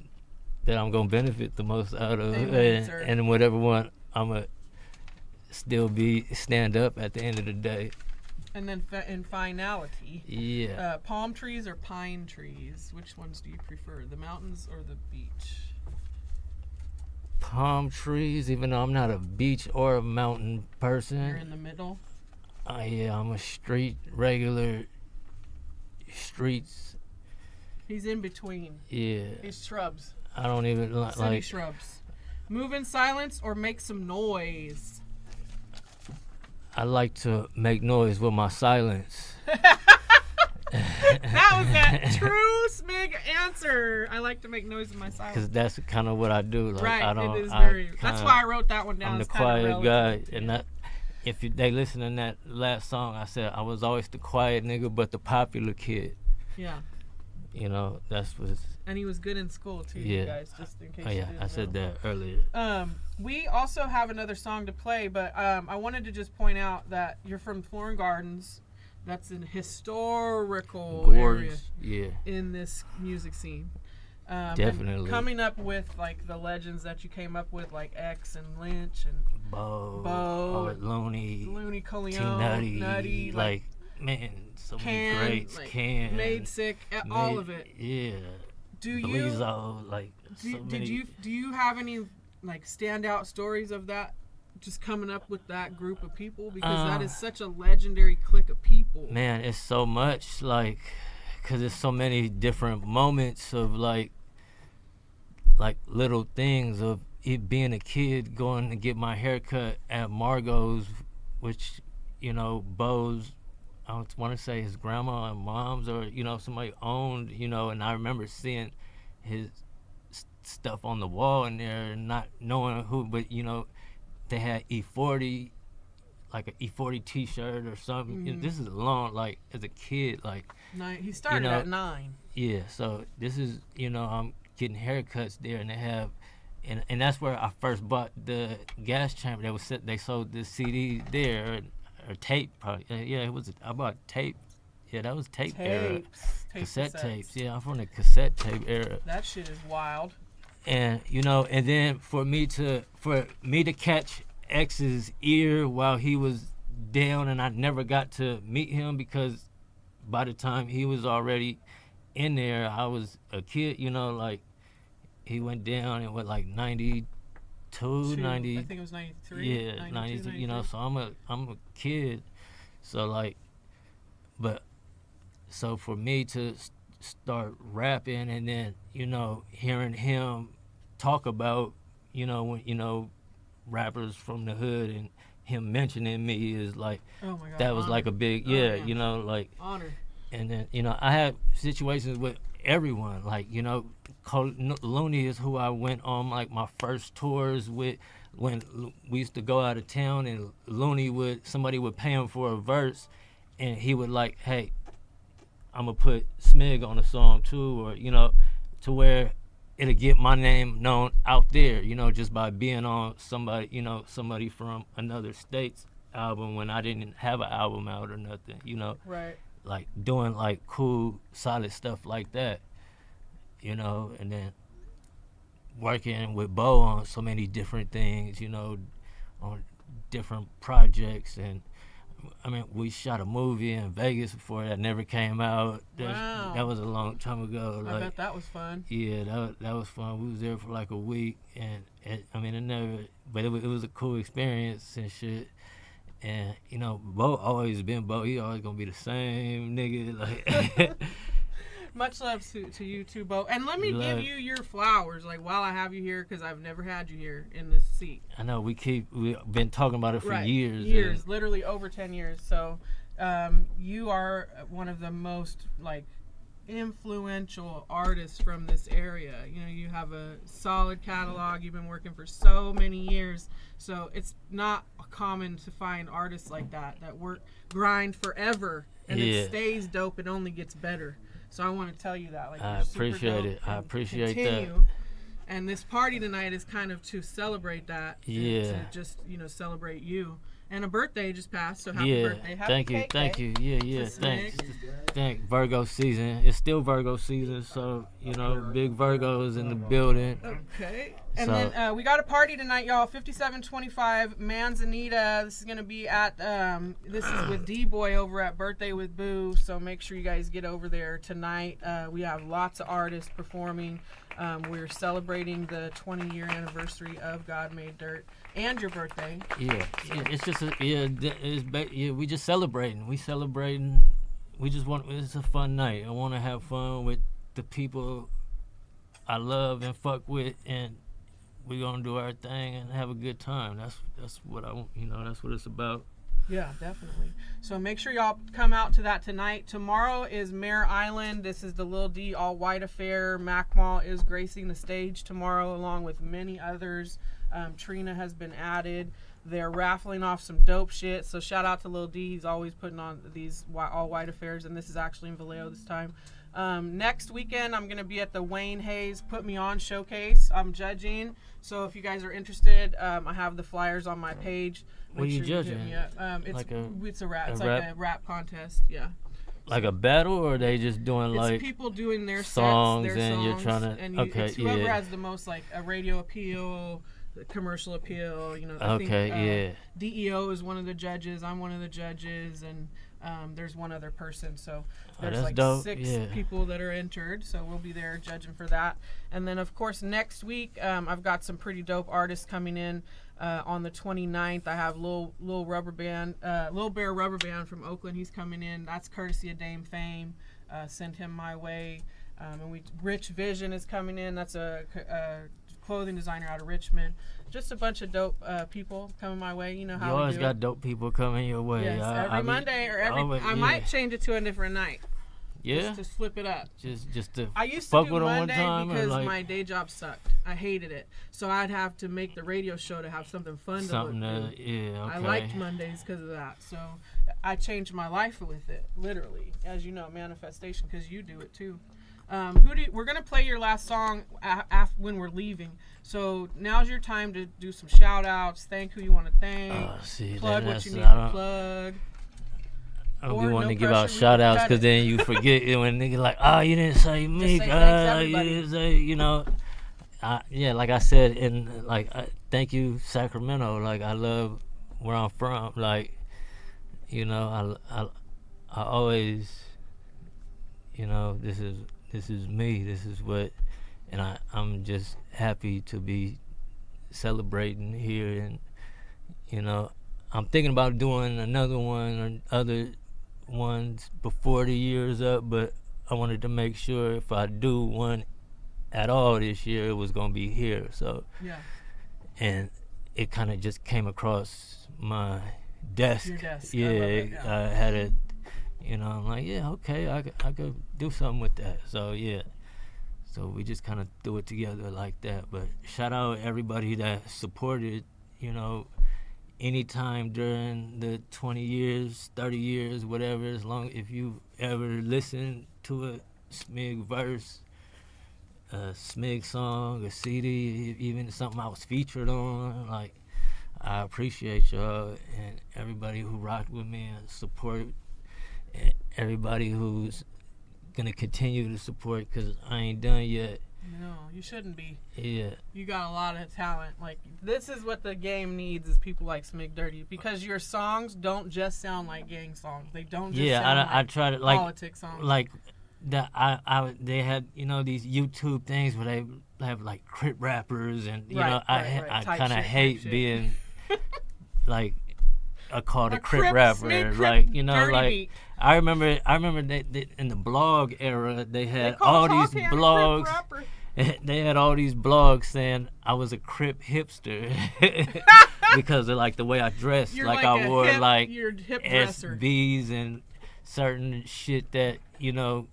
that I'm gonna benefit the most out of, Amen, sir. and whatever one I'ma still stand up at the end of the day. And then in finality, Yeah. palm trees or pine trees? Which ones do you prefer, the mountains or the beach? Palm trees, even though I'm not a beach or a mountain person. You're in the middle. Yeah, I'm a regular streets. He's in between. Yeah. He's shrubs. I don't even City shrubs. Move in silence or make some noise? I like to make noise with my silence. That was that true Smigg answer. I like to make noise in my silence. Cause that's kind of what I do. Like, Right, I don't. it is very. That's kinda- why I wrote that one down. I'm the It's kinda quiet relative. guy, and that. If they listen to that last song, I said I was always the quiet nigga, but the popular kid. Yeah, That's what. and he was good in school too. Yeah. You guys, just in case. Oh you yeah, didn't I said know. that earlier. We also have another song to play, but I wanted to just point out that you're from Florin Gardens. That's an historical area Gorgeous. Yeah. in this music scene. And Definitely. coming up with like the legends that you came up with, like X and Lynch and Bo, Bo, Looney, Looney, T Coleon, Nutty, Nutty, like man, so Can, many greats. like, Can Made Sick, all of it. Yeah. Do you? Bleezo, like so many. Do you have any like standout stories of that? Just coming up with that group of people, because that is such a legendary clique of people. Man, it's so much, like, because there's so many different moments of like little things of it being a kid going to get my hair cut at Margot's, which, you know, Bo's, I want to say his grandma and mom's, or, you know, somebody owned, you know, and I remember seeing his stuff on the wall in there and not knowing who, but, you know, they had E40, like an E40 t-shirt or something. Mm-hmm. This is long, like, as a kid, like. He started at 9. Yeah, so this is, you know, I'm getting haircuts there, and they have, and that's where I first bought the gas chamber. They sold the CD there, or tape, probably. Yeah, I bought tape. Yeah, that was tape era. Cassette tapes. Yeah, I'm from the cassette tape era. That shit is wild. And, you know, and then for me to catch X's ear while he was down, and I never got to meet him because by the time he was already in there, I was a kid, you know, like he went down in what, like 92, 90. I think it was 93. Yeah, 92, you know, so I'm a kid. So like, but so for me to start rapping, and then, you know, hearing him talk about, you know, when, you know, rappers from the hood, and him mentioning me is like, oh my God, that was honor. like a big, you know, like honor. And then, you know, I had situations with everyone, like, you know, Looney is who I went on like my first tours with, when we used to go out of town, and somebody would pay him for a verse, and he would like, hey, I'm gonna put Smigg on a song too, or, you know, to where it'll get my name known out there, you know, just by being on somebody, you know, somebody from another state's album when I didn't have an album out or nothing, you know. Right. Like doing like cool, solid stuff like that, you know, and then working with Bo on so many different things, you know, on different projects. And I mean, we shot a movie in Vegas before that never came out. Wow. That was a long time ago. I bet that was fun. Yeah, that was fun. We was there for like a week, and I mean, it was a cool experience and shit. And, you know, Bo always been Bo. He always gonna be the same nigga. Like, much love to you too, Bo. And let me give you your flowers, like, while I have you here, because I've never had you here in this seat. I know we've been talking about it for years. Years, literally over 10 years. So, you are one of the most like influential artists from this area. You know, you have a solid catalog. You've been working for so many years. So it's not common to find artists like that grind forever, and it stays dope. It only gets better. So I want to tell you that. Like, I appreciate it. I appreciate that. And this party tonight is kind of to celebrate that. Yeah. To just, you know, celebrate you. And a birthday just passed, so happy birthday. Happy Thank you. Yeah, thanks. Thank Virgo season. It's still Virgo season, so, you know, big Virgos in the building. Okay. And then we got a party tonight, y'all. 5725 Manzanita. This is going to be at, this is with D-Boy over at Birthday with Boo, so make sure you guys get over there tonight. We have lots of artists performing. We're celebrating the 20-year anniversary of God Made Dirt and your birthday. Yeah, it's just we just celebrating. We celebrating. We just want. It's a fun night. I want to have fun with the people I love and fuck with, and we're gonna do our thing and have a good time. That's what I want. You know, that's what it's about. Yeah, definitely. So make sure y'all come out to that tonight. Tomorrow is Mare Island. This is the Lil D All White Affair. Mac Mall is gracing the stage tomorrow, along with many others. Trina has been added. They're raffling off some dope shit. So shout out to Lil D. He's always putting on these all white affairs, and this is actually in Vallejo this time. Next weekend, I'm going to be at the Wayne Hayes Put Me On Showcase. I'm judging. So if you guys are interested, I have the flyers on my page. What are you judging? It's a rap. It's like a rap contest. Yeah. Like a battle, or are they just doing like people doing their songs, sets, their and songs, you're trying to it's whoever has the most like a radio appeal, commercial appeal. You know. I think, DEO is one of the judges. I'm one of the judges, and There's one other person, so Oh, there's that's like dope. 6 Yeah. people that are entered. So we'll be there judging for that. And then of course next week I've got some pretty dope artists coming in. On the 29th, I have Lil Bear Rubber Band from Oakland. He's coming in. That's courtesy of Dame Fame. Send him my way. And Rich Vision is coming in. That's a clothing designer out of Richmond. Just a bunch of dope people coming my way. You know how You we always do got it. dope people coming your way. Yes, every Monday or I might change it to a different night. Yeah. Just to flip it up. Just to I used to fuck do with 'em one Monday time because like my day job sucked. I hated it. So I'd have to make the radio show to have something fun something to look that, through. yeah, okay. I liked Mondays because of that. So I changed my life with it, literally. As you know, manifestation, because you do it too. We're going to play your last song when we're leaving. So now's your time to do some shout outs, thank who you want to thank, See, plug what that's, you need I to don't, plug. I don't Or be wanting no to give out pressure, we shout can outs cut because it. then you forget it when nigga like, oh, you didn't say me, say thanks, you everybody. didn't say, you know. Yeah, like I said, thank you, Sacramento. Like, I love where I'm from. Like, you know, I always, you know, this is me. This is what, and I'm just happy to be celebrating here. And, you know, I'm thinking about doing another one or other ones before the year is up, but I wanted to make sure if I do one at all this year, it was gonna be here. So Yeah. and it kind of just came across my desk. Your desk. I Yeah, love it, yeah. I had it. You know, I'm like, yeah, okay, I could do something with that. So yeah, so we just kind of threw it together like that. But shout out everybody that supported. You know, anytime during the 20 years, 30 years, whatever, as long if you ever listened to a Smigg verse, a Smigg song, a CD, even something I was featured on, like, I appreciate y'all and everybody who rocked with me and supported, and everybody who's gonna continue to support, because I ain't done yet. No, you shouldn't be. Yeah. You got a lot of talent. Like, this is what the game needs, is people like Smigg Dirtee, because your songs don't just sound like gang songs. They don't just sound I like try to, like, politics songs. like that. They had, you know, these YouTube things where they have like Crip rappers, and you know, I Type kind of shit, hate type shit. being like called a Crip Smigg rapper. Crip Like, you know, dirty like beat. I remember that in the blog era they had call all these Talk Can a Crip blogs. rapper. They had all these blogs saying I was a Crip hipster because of like the way I dressed. You're like like I a wore hip- like you're a hip dresser. SBs and certain shit that, you know,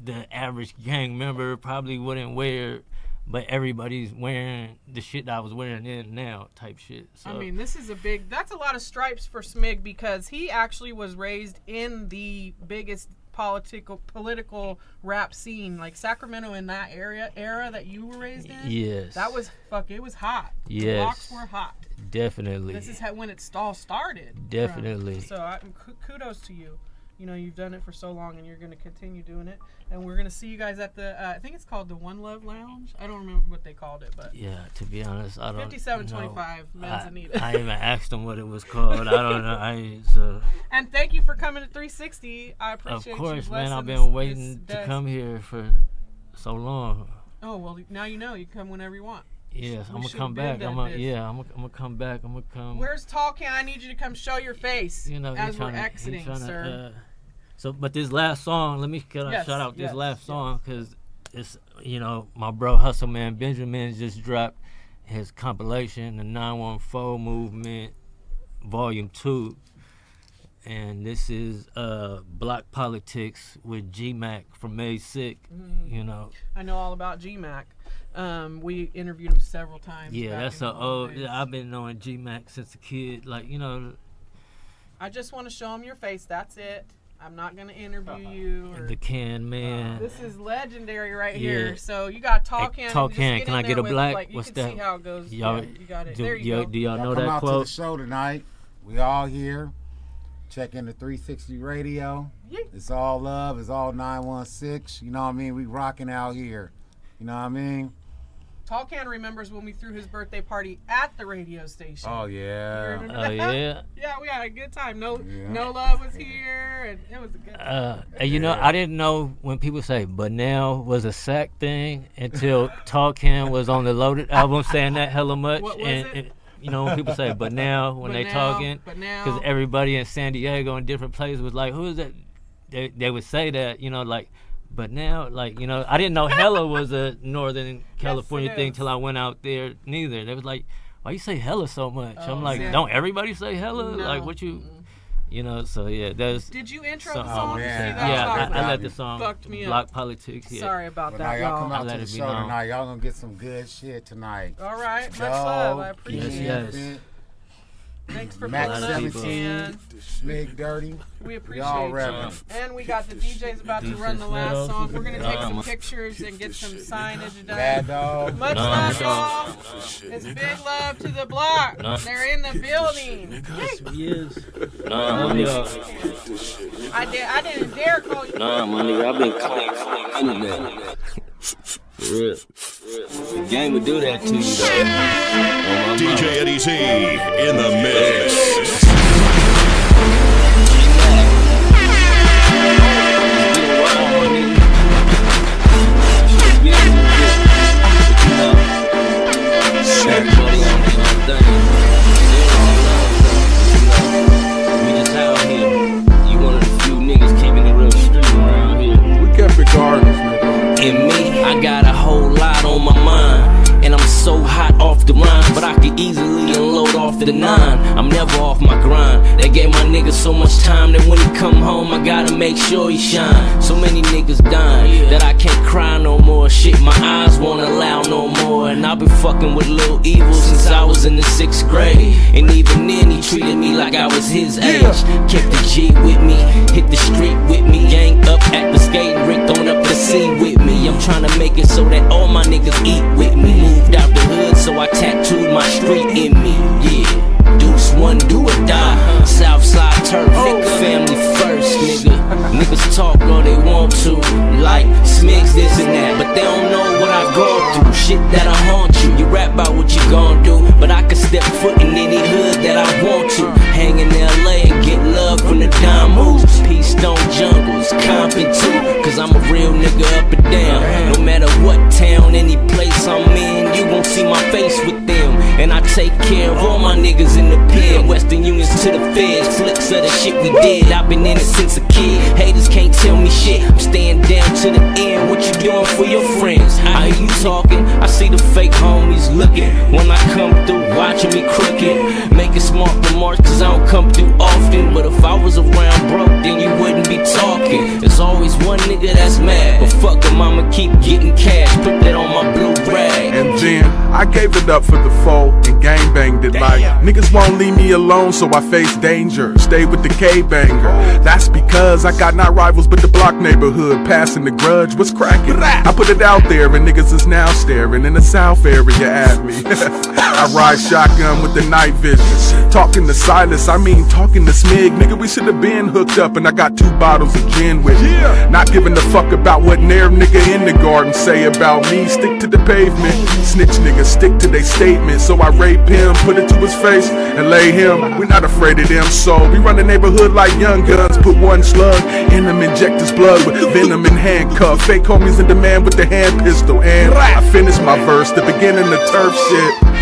the average gang member probably wouldn't wear, but everybody's wearing the shit that I was wearing then now type shit. So I mean, this is that's a lot of stripes for Smigg, because he actually was raised in the biggest political rap scene, like Sacramento, in that era that you were raised in. yes, That was it was hot. The Yes. blocks were hot. definitely. This is when it all started. Definitely. So kudos to you. You know, you've done it for so long, and you're going to continue doing it. And we're going to see you guys at the, I think it's called the One Love Lounge. I don't remember what they called it, but Yeah, to be honest, I don't 5725 know. Manzanita. I even asked them what it was called. I don't know. So And thank you for coming to 360. I of appreciate you. course, man, I've blessing been waiting this to desk. come here for so long. Oh, well, now you know. You can come whenever you want. Yes, We I'm gonna should've come been back. I'm done this. gonna come back. I'm gonna come. Where's Tall Can? I need you to come show your face You know, as he we're tryna- he exiting, tryna, sir. So, but this last song, can I Yes, shout out this yes, last yes. song, because it's, you know, my bro Hustle Man Benjamin just dropped his compilation, the 914 Movement Volume 2, and this is Block Politics with G-Mac from Made Sick. Mm-hmm. You know, I know all about G-Mac. We interviewed him several times. yeah, back that's in a the old. days. I've been knowing G-Mac since a kid. Like, you know, I just want to show him your face. That's it. I'm not going to interview you. Or, the Can Man. this is legendary right Yeah. here. So you got Tall Hey, Can. Tall Just Can, get can in I there get a with, black? Like, you What's can that? see how it goes. Y'all, Yeah, you got it. do, There you go. do y'all know Come that out to quote? the show tonight. We all here. Checking the 360 radio. Yeah. It's all love. It's all 916. You know what I mean? We rocking out here. You know what I mean? Tall Can remembers when we threw his birthday party at the radio station. Oh You yeah. remember Oh that? yeah. Yeah, we had a good time. No Love was here, and it was a good time. And you know, I didn't know when people say "but now" was a sack thing until Tall Can was on the Loaded album saying that hella much. What was and it? You know, when people say "but now" when But they now, talking, but now. because everybody in San Diego and different places was like, "Who is that?" They would say that, you know, like. But now, like, you know, I didn't know hella was a Northern California it thing is. till I went out there. Neither. They was like, why you say hella so much? Oh, I'm like, yeah. don't everybody say hella? No. Like, what you, you know? So yeah, that's. Did you intro So- the song? man. See, that's Yeah, not I let what the song fucked me block up. politics. Yeah. Sorry about But that, now y'all come y'all. out Let to the it be show known. tonight. Y'all gonna get some good shit tonight. All right, much Yo, love. I appreciate Yes, it. yes. Thanks for Max pulling up, 17, man. Smigg Dirtee. We appreciate Y'all you. rapping. And we got the DJs about to run the last song. We're gonna take some pictures and get some signage Bad done. dog. Much love, y'all. It's big love to the block. They're in the building. Yes. Nah, my nigga. I didn't dare call you. Nah, my nigga. I've been clean for a minute now. For real. The game would do that to you, though. On my DJ mama. Eddie T in the mix. Everybody on the thing. We just out here. You one of the few niggas keeping it real street around here. We kept it garbage, nigga. And me, I got a whole lot on my mind. And I'm so hot off the rhyme, but I could easily unload off the 9. I'm never off my grind. They gave my nigga so much time that when he come home, I gotta make sure he shine. So many niggas dying that I can't cry no more. Shit, my eyes won't allow no more. And I've been fucking with Lil Evil since I was in the 6th grade. And even then, he treated me like I was his age. Kept the G with me, hit the street with me. Gang up at the skating rink, throwing up the C with me. I'm trying to make it so that all my niggas eat with me. Moved out the hood, so I tattooed my street in me. Yeah, Deuce 1, do or die. Southside turf, family first, nigga. Niggas talk all they want to, like Smiggs this and that, but they don't know what I've gone through. Shit that'll haunt you. You rap about what you gon' do, but I can step foot in any hood that I want to. Hang in LA and get love from the dime moves. Peace Stone jungles, Compton too, cause I'm a real nigga up and down. No matter what town, any place I'm in, you won't see my face with them. And I take care of all my niggas in the pen. Western Unions to the feds, flicks of the shit we did. I've been in it since a kid. Haters can't tell me shit. I'm staying down to the end. What you doing for your friends? I hear you talking. I see the fake homies looking. When I come through, watching me crooked. Making smart remarks cause I don't come through often. But if I was around broke, then you wouldn't be talking. There's always one nigga that's mad. But fuck him, I'ma keep getting cash. Put that on my blue rag. And then I gave it up for the foe and gang banged it like niggas won't leave me alone, so I face danger. Stay with the K-banger. That's because I got not rivals but the block neighborhood. Passing the grudge, what's cracking? I put it out there and niggas is now staring in the south area at me. I ride shotgun with the night vision. Talking to Silas, I mean talking to Smigg. Nigga, we should have been hooked up and I got 2 bottles of gin with me. Not giving a fuck about what near nigga in the garden say about me. Stick to the pavement. Snitch niggas stick to their statement. So I rape him, put it to his face, and lay him. We're not afraid of them, so we run the neighborhood like young guns. Put one slug in him, inject his blood with venom and handcuff. Fake homies in demand with the hand pistol. And I finish my verse, the beginning of turf shit.